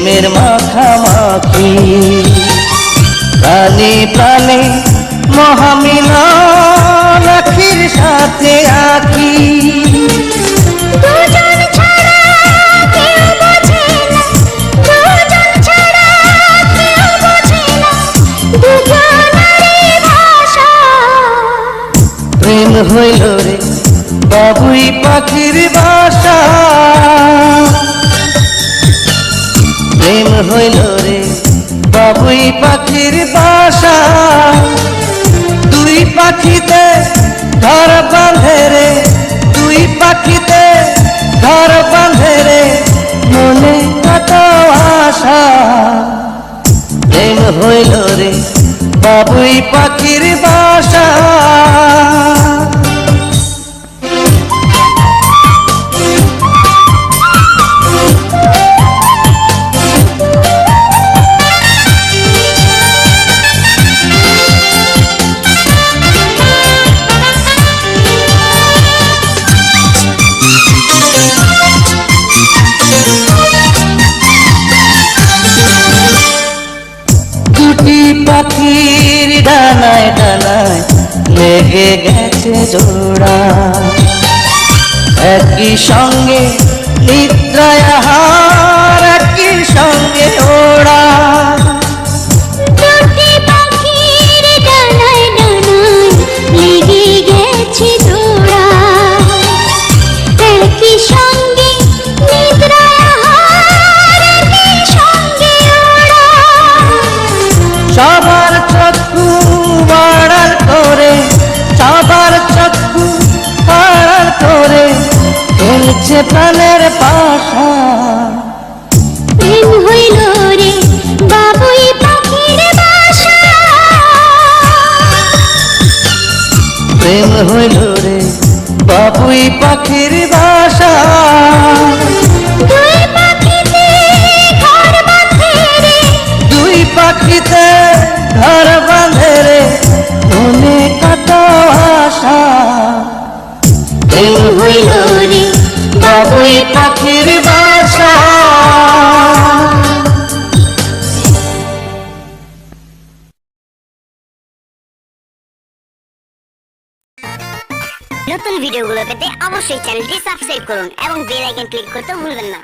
প্রেমের মাখামাখি, প্রাণে প্রাণে মহামিলন আখির সাথে আখি। দুজন ছাড়া কেউ বোঝে না, দুজন ছাড়া কেউ বোঝে না দুজনেরই ভাষা। প্রেম হইল রে বাবুই পাখির বাসা, প্রেম হইল রে বাবুই পাখির বাসা। দুই পাখিতে ঘর বাঁধে রে, দুই পাখিতে ঘর বাঁধে রে, মনে কত আশা। প্রেম হইল রে বাবুই পাখির বাসা। দুটি পাখির ডানায় ডানায় লেগে গেছে জোড়া, একই সঙ্গে নিদ্রায় আহার, একই সঙ্গে ওড়া। দুটি পাখির ডানায় ডানায় লেগে গেছে জোড়া, একই সঙ্গে নিদ্রায় আহার, একই সঙ্গে ওড়া। সবার চক্ষু আড়াল করে, সবার চক্ষু আড়াল করে খেলছে প্রাণের পাশা। প্রেম হইল রে বাবুই পাখির বাসা, প্রেম হইল রে বাবুই পাখির বাসা। দুই পাখিতে ঘর বাঁধে রে, দুই পাখিতে ঘর বাঁধে রে, মনে কত আশা। প্রেম হইল রে বাবুই পাখির বাসা। নতুন ভিডিওগুলো পেতে অবশ্যই চ্যানেলটি সাবস্ক্রাইব করুন এবং বেল আইকন ক্লিক করতে ভুলবেন না।